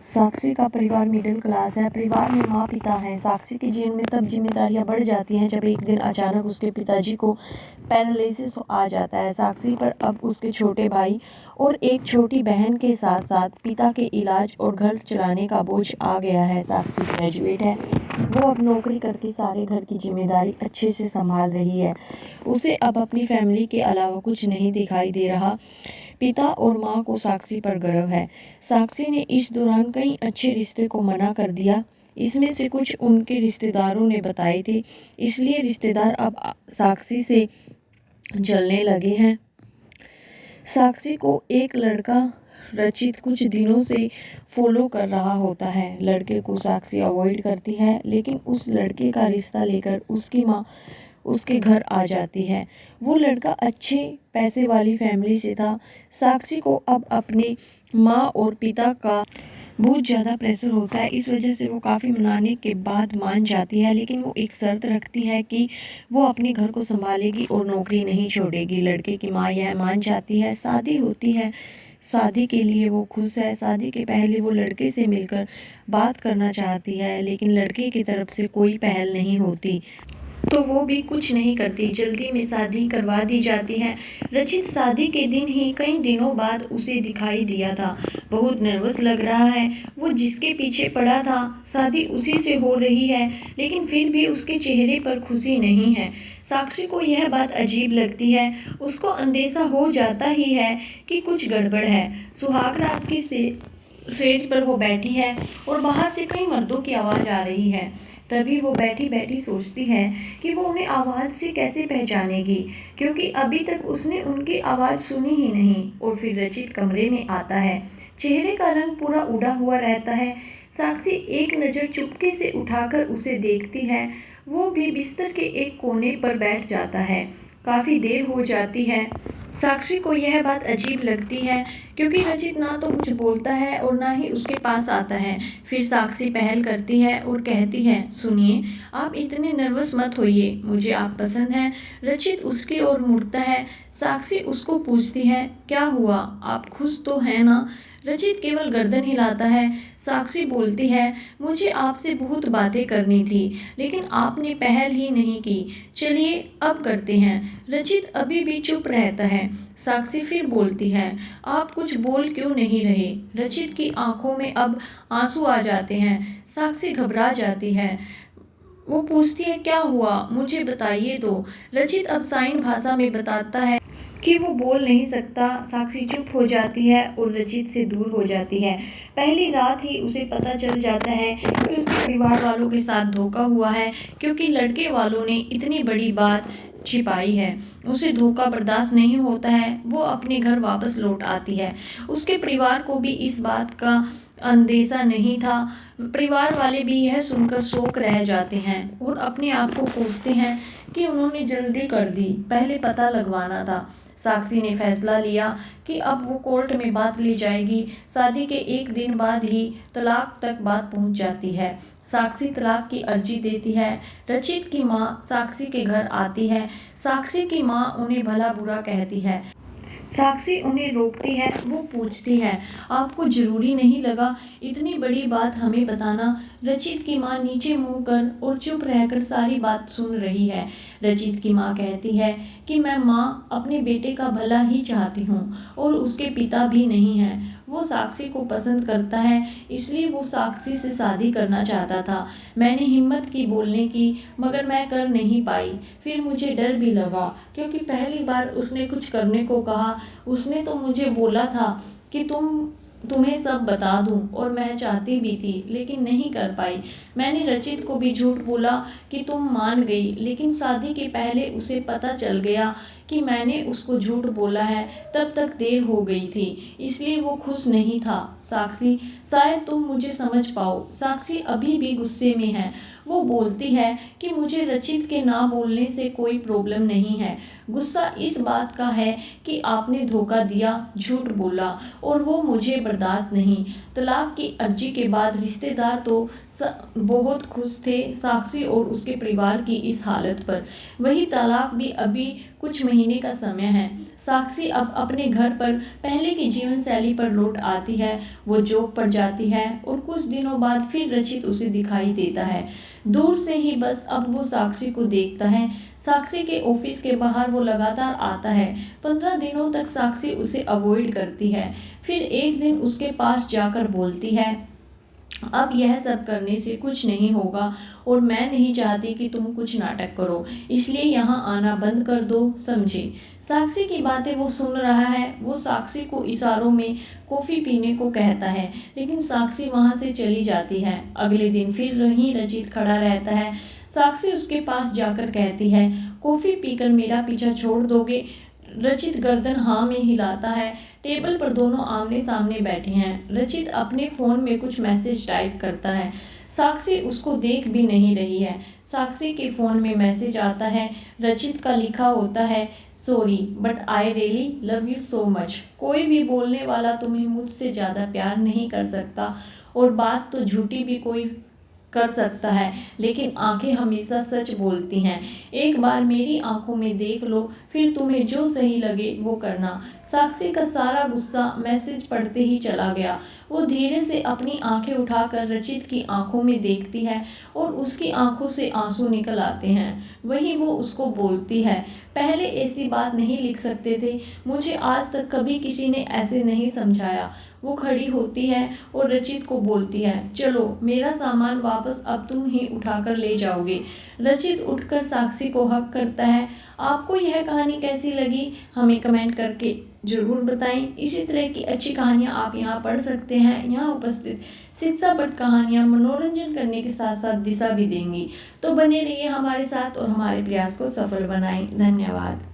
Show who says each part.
Speaker 1: साक्षी का परिवार middle class है। परिवार में माँ पिता हैं। साक्षी के जीवन में तब जिम्मेदारियां बढ़ जाती हैं जब एक दिन अचानक उसके पिताजी को पैरालिसिस आ जाता है। साक्षी पर अब उसके छोटे भाई और एक छोटी बहन के साथ साथ पिता के इलाज और घर चलाने का बोझ आ गया है। साक्षी ग्रेजुएट है। वो अब नौकरी करके सारे घर की जिम्मेदारी अच्छे से संभाल रही है। उसे अब अपनी फैमिली के अलावा कुछ नहीं दिखाई दे रहा। पिता और माँ को साक्षी पर गर्व है। साक्षी ने इस दौरान कई अच्छे रिश्ते को मना कर दिया। इसमें से कुछ उनके रिश्तेदारों ने बताए थे, इसलिए रिश्तेदार अब साक्षी से जलने लगे हैं। साक्षी को एक लड़का रचित कुछ दिनों से फॉलो कर रहा होता है। लड़के को साक्षी अवॉइड करती है, लेकिन उस लड़के का रिश्ता लेकर उसकी माँ उसके घर आ जाती है। वो लड़का अच्छे पैसे वाली फैमिली से था। साक्षी को अब अपने माँ और पिता का बहुत ज़्यादा प्रेशर होता है। इस वजह से वो काफ़ी मनाने के बाद मान जाती है, लेकिन वो एक शर्त रखती है कि वो अपने घर को संभालेगी और नौकरी नहीं छोड़ेगी। लड़के की माँ यह मान जाती है। शादी होती है। शादी के लिए वो खुश है। शादी के पहले वो लड़के से मिलकर बात करना चाहती है, लेकिन लड़के की तरफ से कोई पहल नहीं होती, तो वो भी कुछ नहीं करती। जल्दी में शादी करवा दी जाती है। रचित शादी के दिन ही कई दिनों बाद उसे दिखाई दिया था। बहुत नर्वस लग रहा है। वो जिसके पीछे पड़ा था, शादी उसी से हो रही है, लेकिन फिर भी उसके चेहरे पर खुशी नहीं है। साक्षी को यह बात अजीब लगती है। उसको अंदेशा हो जाता ही है कि कुछ गड़बड़ है। सुहाग रात की स्टेज पर वो बैठी है और बाहर से कई मर्दों की आवाज़ आ रही है। तभी वो बैठी बैठी सोचती है कि वो उन्हें आवाज़ से कैसे पहचानेगी, क्योंकि अभी तक उसने उनकी आवाज़ सुनी ही नहीं। और फिर रचित कमरे में आता है। चेहरे का रंग पूरा उड़ा हुआ रहता है। साक्षी एक नज़र चुपके से उठाकर उसे देखती है। वो भी बिस्तर के एक कोने पर बैठ जाता है। काफ़ी देर हो जाती है। साक्षी को यह बात अजीब लगती है, क्योंकि रचित ना तो कुछ बोलता है और ना ही उसके पास आता है। फिर साक्षी पहल करती है और कहती है, सुनिए, आप इतने नर्वस मत होइए, मुझे आप पसंद हैं। रचित उसकी ओर मुड़ता है। साक्षी उसको पूछती है, क्या हुआ, आप खुश तो हैं ना? रचित केवल गर्दन हिलाता है। साक्षी बोलती है, मुझे आपसे बहुत बातें करनी थी, लेकिन आपने पहल ही नहीं की। चलिए अब करते हैं। रचित अभी भी चुप रहता है। साक्षी फिर बोलती है, आप कुछ बोल क्यों नहीं रहे? रचित की आंखों में अब आंसू आ जाते हैं। साक्षी घबरा जाती है। वो पूछती है, क्या हुआ, मुझे बताइए तो। रचित अब साइन भाषा में बताता है कि वो बोल नहीं सकता। साक्षी चुप हो जाती है और रचित से दूर हो जाती है। पहली रात ही उसे पता चल जाता है कि उसके परिवार वालों के साथ धोखा हुआ है, क्योंकि लड़के वालों ने इतनी बड़ी बात छिपाई है। उसे धोखा बर्दाश्त नहीं होता है। वो अपने घर वापस लौट आती है। उसके परिवार को भी इस बात का अंदेशा नहीं था। परिवार वाले भी यह सुनकर शौक रह जाते हैं और अपने आप को कोसते हैं कि उन्होंने जल्दी कर दी, पहले पता लगवाना था। साक्षी ने फैसला लिया कि अब वो कोर्ट में बात ले जाएगी। शादी के एक दिन बाद ही तलाक तक बात पहुंच जाती है। साक्षी तलाक की अर्जी देती है। रचित की माँ साक्षी के घर आती है। साक्षी की माँ उन्हें भला बुरा कहती है। साक्षी उन्हें रोकती है। वो पूछती है, आपको जरूरी नहीं लगा इतनी बड़ी बात हमें बताना? रचित की माँ नीचे मुँह कर और चुप रहकर सारी बात सुन रही है। रचित की माँ कहती है कि मैं माँ अपने बेटे का भला ही चाहती हूँ और उसके पिता भी नहीं हैं। वो साक्षी को पसंद करता है, इसलिए वो साक्षी से शादी करना चाहता था। मैंने हिम्मत की बोलने की, मगर मैं कर नहीं पाई। फिर मुझे डर भी लगा, क्योंकि पहली बार उसने कुछ करने को कहा। उसने तो मुझे बोला था कि तुम्हें सब बता दूं, और मैं चाहती भी थी, लेकिन नहीं कर पाई। मैंने रचित को भी झूठ बोला कि तुम मान गई, लेकिन शादी के पहले उसे पता चल गया कि मैंने उसको झूठ बोला है। तब तक देर हो गई थी, इसलिए वो खुश नहीं था। साक्षी, शायद तुम मुझे समझ पाओ। साक्षी अभी भी गुस्से में है। वो बोलती है कि मुझे रचित के ना बोलने से कोई प्रॉब्लम नहीं है। गुस्सा इस बात का है कि आपने धोखा दिया, झूठ बोला, और वो मुझे बर्दाश्त नहीं। तलाक की अर्जी के बाद रिश्तेदार तो बहुत खुश थे साक्षी और उसके परिवार की इस हालत पर। वही तलाक भी अभी कुछ महीने का समय है। साक्षी अब अपने घर पर पहले की जीवन शैली पर लौट आती है। वो जॉब पर जाती है और कुछ दिनों बाद फिर रचित उसे दिखाई देता है। दूर से ही बस अब वो साक्षी को देखता है। साक्षी के ऑफिस के बाहर वो लगातार आता है। 15 दिनों तक साक्षी उसे अवॉइड करती है। फिर एक दिन उसके पास जाकर बोलती है, अब यह सब करने से कुछ नहीं होगा और मैं नहीं चाहती कि तुम कुछ नाटक करो, इसलिए यहाँ आना बंद कर दो, समझे। साक्षी की बातें वो सुन रहा है। वो साक्षी को इशारों में कॉफ़ी पीने को कहता है, लेकिन साक्षी वहाँ से चली जाती है। अगले दिन फिर वहीं रचित खड़ा रहता है। साक्षी उसके पास जाकर कहती है, कॉफ़ी पीकर मेरा पीछा छोड़ दोगे। रचित गर्दन हाँ में हिलाता है। टेबल पर दोनों आमने सामने बैठे हैं। रचित अपने फ़ोन में कुछ मैसेज टाइप करता है। साक्षी उसको देख भी नहीं रही है। साक्षी के फ़ोन में मैसेज आता है। रचित का लिखा होता है, sorry but I really love you so much. कोई भी बोलने वाला तुम्हें मुझसे ज़्यादा प्यार नहीं कर सकता, और बात तो झूठी भी कोई कर सकता है, लेकिन आंखें हमेशा सच बोलती हैं। एक बार मेरी आंखों में देख लो, फिर तुम्हें जो सही लगे वो करना। साक्षी का सारा गुस्सा मैसेज पढ़ते ही चला गया। वो धीरे से अपनी आंखें उठाकर रचित की आंखों में देखती है और उसकी आंखों से आंसू निकल आते हैं। वहीं वो उसको बोलती है, पहले ऐसी बात नहीं लिख सकते थे, मुझे आज तक कभी किसी ने ऐसे नहीं समझाया। वो खड़ी होती है और रचित को बोलती है, चलो मेरा सामान वापस अब तुम ही उठाकर ले जाओगे। रचित उठकर साक्षी को हक करता है। आपको यह कहानी कैसी लगी हमें कमेंट करके ज़रूर बताएं। इसी तरह की अच्छी कहानियाँ आप यहाँ पढ़ सकते हैं। यहाँ उपस्थित शिक्षाप्रद कहानियाँ मनोरंजन करने के साथ साथ दिशा भी देंगी। तो बने रहिए हमारे साथ और हमारे प्रयास को सफल बनाएं। धन्यवाद।